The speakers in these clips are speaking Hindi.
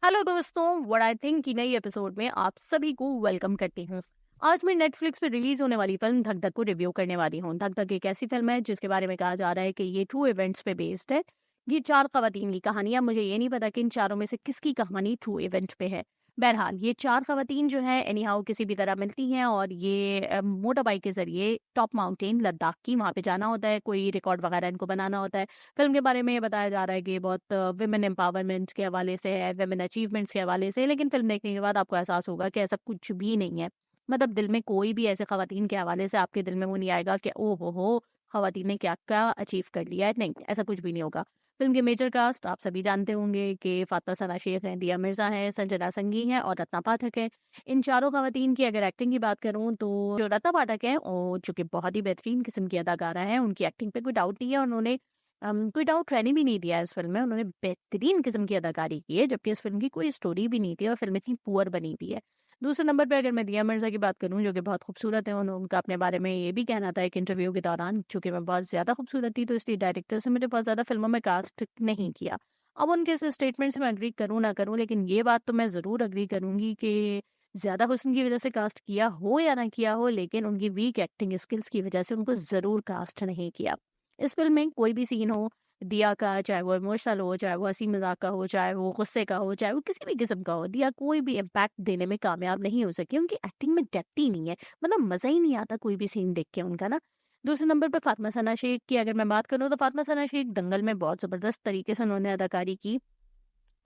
हेलो दोस्तों, व्हाट आई थिंक की नई एपिसोड में आप सभी को वेलकम करती हूँ। आज मैं नेटफ्लिक्स पे रिलीज होने वाली फिल्म धक धक को रिव्यू करने वाली हूँ। धक धक एक ऐसी फिल्म है जिसके बारे में कहा जा रहा है कि ये ट्रू इवेंट्स पे बेस्ड है। ये चार खवातीन की कहानी है। मुझे ये नहीं पता कि इन चारों में से किसकी कहानी ट्रू इवेंट पे है। बहरहाल ये चार खवातीन जो है एनीहाउ किसी भी तरह मिलती हैं और ये मोटर बाइक के जरिए टॉप माउंटेन लद्दाख की वहाँ पे जाना होता है। कोई रिकॉर्ड वगैरह इनको बनाना होता है। फिल्म के बारे में ये बताया जा रहा है कि ये बहुत विमेन एम्पावरमेंट के हवाले से है, विमेन अचीवमेंट्स के हवाले से है, लेकिन फिल्म देखने के बाद आपको एहसास होगा कि ऐसा कुछ भी नहीं है। मतलब दिल में कोई भी ऐसे खवातीन के हवाले से आपके दिल में वो नहीं आएगा कि ओ हो खवातीन ने क्या क्या अचीव कर लिया है। नहीं, ऐसा कुछ भी नहीं होगा। फिल्म के मेजर कास्ट आप सभी जानते होंगे कि फातिमा सना शेख हैं, दिया मिर्जा हैं, संजना संगी हैं और रत्ना पाठक है। इन चारों खवातीन की अगर एक्टिंग की बात करूं तो जो रत्ना पाठक है और जो कि बहुत ही बेहतरीन किस्म की अदाकारा है, उनकी एक्टिंग पे कोई डाउट नहीं है। उन्होंने कोई डाउट रहने भी नहीं दिया इस फ़िल्म में। उन्होंने बेहतरीन किस्म की अदाकारी की है, जबकि इस फ़िल्म की कोई स्टोरी भी नहीं थी और फ़िल्म इतनी पुअर बनी हुई है। दूसरे नंबर पे अगर मैं दिया मिर्ज़ा की बात करूँ, जो कि बहुत खूबसूरत है, उनका अपने बारे में ये भी कहना था एक इंटरव्यू के दौरान, चूँकि मैं बहुत ज़्यादा खूबसूरत थी, तो इसलिए डायरेक्टर से मुझे बहुत ज़्यादा फ़िल्मों में कास्ट नहीं किया। अब उनके इस स्टेटमेंट से मैं एग्री करूँ ना करूँ, लेकिन ये बात तो मैं ज़रूर एग्री करूँगी कि ज़्यादा हुस्न की वज़ह से कास्ट किया हो या ना किया हो, लेकिन उनकी वीक एक्टिंग स्किल्स की वज़ह से उनको ज़रूर कास्ट नहीं किया। इस फ़िल्म में कोई भी सीन हो दिया का, चाहे वो इमोशनल हो, चाहे वो हँसी-मज़ाक का हो, चाहे वो गुस्से का हो, चाहे वो किसी भी किस्म का हो, दिया कोई भी इम्पैक्ट देने में कामयाब नहीं हो सकी। उनकी एक्टिंग में डेप्थ ही नहीं है, मतलब मज़ा ही नहीं आता कोई भी सीन देख के उनका ना। दूसरे नंबर पे फातिमा सना शेख की अगर मैं बात करूँ, तो फातिमा सना शेख दंगल में बहुत ज़बरदस्त तरीके से उन्होंने अदाकारी की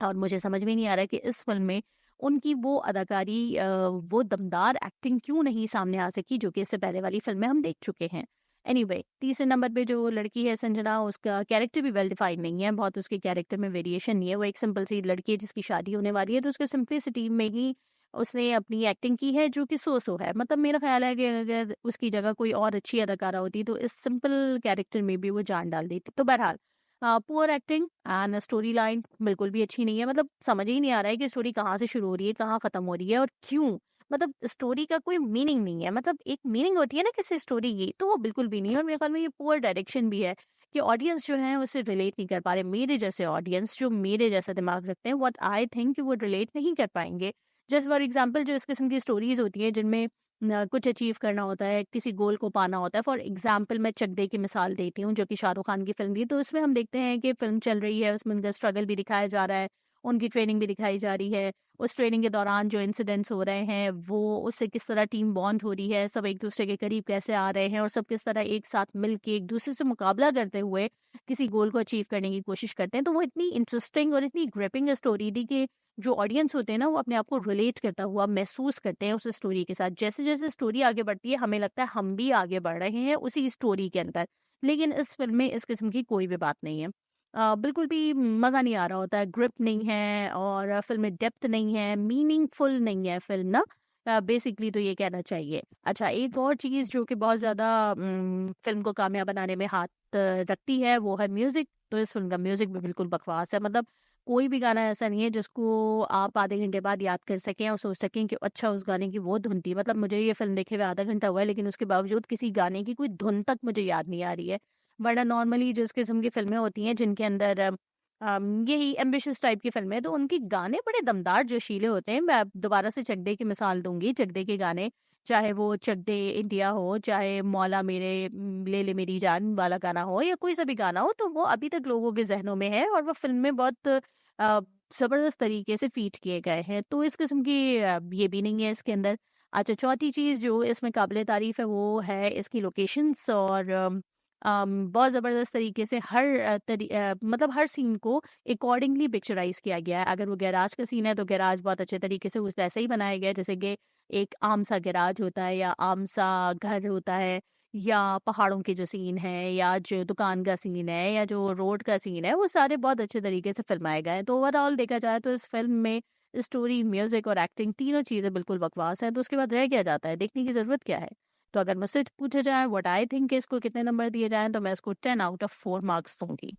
और मुझे समझ में नहीं आ रहा है कि इस फ़िल्म में उनकी वो अदाकारी वो दमदार एक्टिंग क्यों नहीं सामने आ सकी, जो कि इससे पहले वाली फ़िल्म में हम देख चुके हैं। एनीवे तीसरे नंबर पे जो लड़की है संजना, उसका कैरेक्टर भी वेल डिफाइंड नहीं है, बहुत उसके कैरेक्टर में वेरिएशन नहीं है। वो एक सिंपल सी लड़की है जिसकी शादी होने वाली है, तो उसके सिंप्लिसिटी में ही उसने अपनी एक्टिंग की है, जो कि सो-सो है। मतलब मेरा ख़्याल है कि अगर उसकी जगह कोई और अच्छी अदाकारा होती, तो इस सिंपल कैरेक्टर में भी वो जान डाल देती। तो बहरहाल poor acting and story line बिल्कुल भी अच्छी नहीं है। मतलब समझ ही नहीं आ रहा है कि स्टोरी कहाँ से शुरू हो रही है, कहाँ खत्म हो रही है और क्यों। मतलब स्टोरी का कोई मीनिंग नहीं है। मतलब एक मीनिंग होती है ना किसी स्टोरी की, तो वो बिल्कुल भी नहीं है और मेरे ख्याल में ये पुअर डायरेक्शन भी है कि ऑडियंस जो है उससे रिलेट नहीं कर पा रहे। मेरे जैसे ऑडियंस जो मेरे जैसा दिमाग रखते हैं, व्हाट आई थिंक वो रिलेट नहीं कर पाएंगे। जस्ट फॉर एग्जाम्पल जो इस किस्म की स्टोरीज होती है जिनमें कुछ अचीव करना होता है, किसी गोल को पाना होता है। फॉर एग्जाम्पल मैं चक दे की मिसाल देती हूँ, जो कि शाहरुख खान की फ़िल्म थी। तो इसमें हम देखते हैं कि फ़िल्म चल रही है, उसमें उनका स्ट्रगल भी दिखाया जा रहा है, उनकी ट्रेनिंग भी दिखाई जा रही है। उस ट्रेनिंग के दौरान जो इंसिडेंट्स हो रहे हैं, वो उससे किस तरह टीम बॉन्ड हो रही है, सब एक-दूसरे के करीब कैसे आ रहे हैं और सब किस तरह एक साथ मिल के एक-दूसरे से मुकाबला करते हुए किसी गोल को अचीव करने की कोशिश करते हैं। तो वो इतनी इंटरेस्टिंग और इतनी ग्रिपिंग स्टोरी थी कि जो ऑडियंस होते हैं ना, वो अपने आप को रिलेट करता हुआ महसूस करते हैं उस स्टोरी के साथ। जैसे-जैसे स्टोरी आगे बढ़ती है, हमें लगता है हम भी आगे बढ़ रहे हैं उसी स्टोरी के अंदर। लेकिन इस फ़िल्म में इस किस्म की कोई भी बात नहीं है। बिल्कुल भी मज़ा नहीं आ रहा होता है, ग्रिप नहीं है और फ़िल्म में डेप्थ नहीं है, मीनिंगफुल नहीं है फ़िल्म ना। बेसिकली तो ये कहना चाहिए। अच्छा, एक और चीज़ जो कि बहुत ज़्यादा फ़िल्म को कामयाब बनाने में हाथ रखती है, वो है म्यूज़िक। तो इस फ़िल्म का म्यूज़िक भी बिल्कुल बकवास है। मतलब कोई भी गाना ऐसा नहीं है जिसको आप आधे घंटे बाद याद कर सकें और सोच सकें कि अच्छा उस गाने की वो धुन थी। मतलब मुझे ये फ़िल्म देखे हुए आधा घंटा हुआ है, लेकिन उसके बावजूद किसी गाने की कोई धुन तक मुझे याद नहीं आ रही है। वरना नॉर्मली जिस किस्म की फ़िल्में होती हैं जिनके अंदर यही एम्बिशियस टाइप की फ़िल्में, तो उनके गाने बड़े दमदार जोशीले होते हैं। मैं दोबारा से चक दे की मिसाल दूँगी। चक दे के गाने, चाहे वो चक दे इंडिया हो, चाहे मौला मेरे ले ले मेरी जान वाला गाना हो या कोई सा भी गाना हो, तो वो अभी तक लोगों के ज़हनों में है और वो फ़िल्म में बहुत ज़बरदस्त तरीके से फ़ीट किए गए हैं। तो इस किस्म की ये भी नहीं है इसके अंदर। अच्छा, चौथी चीज़ जो इसमें काबिले तारीफ़ है, वो है इसकी लोकेशंस और बहुत ज़बरदस्त तरीके से हर मतलब हर सीन को अकॉर्डिंगली पिक्चराइज़ किया गया है। अगर वो गैराज का सीन है, तो गैराज बहुत अच्छे तरीके से उस वैसे ही बनाया गया है, जैसे कि एक आम सा गैराज होता है या आम सा घर होता है या पहाड़ों के जो सीन है या जो दुकान का सीन है या जो रोड का सीन है, वो सारे बहुत अच्छे तरीके से फ़िल्माए गए हैं। तो ओवरऑल देखा जाए तो इस फ़िल्म में स्टोरी, म्यूज़िक और एक्टिंग तीनों चीज़ें बिल्कुल बकवास हैं, तो उसके बाद रह क्या जाता है? देखने की ज़रूरत क्या है? तो अगर मुझसे पूछा जाए व्हाट आई थिंक इसको कितने नंबर दिए जाएँ, तो मैं इसको 10 आउट ऑफ 4 मार्क्स दूँगी।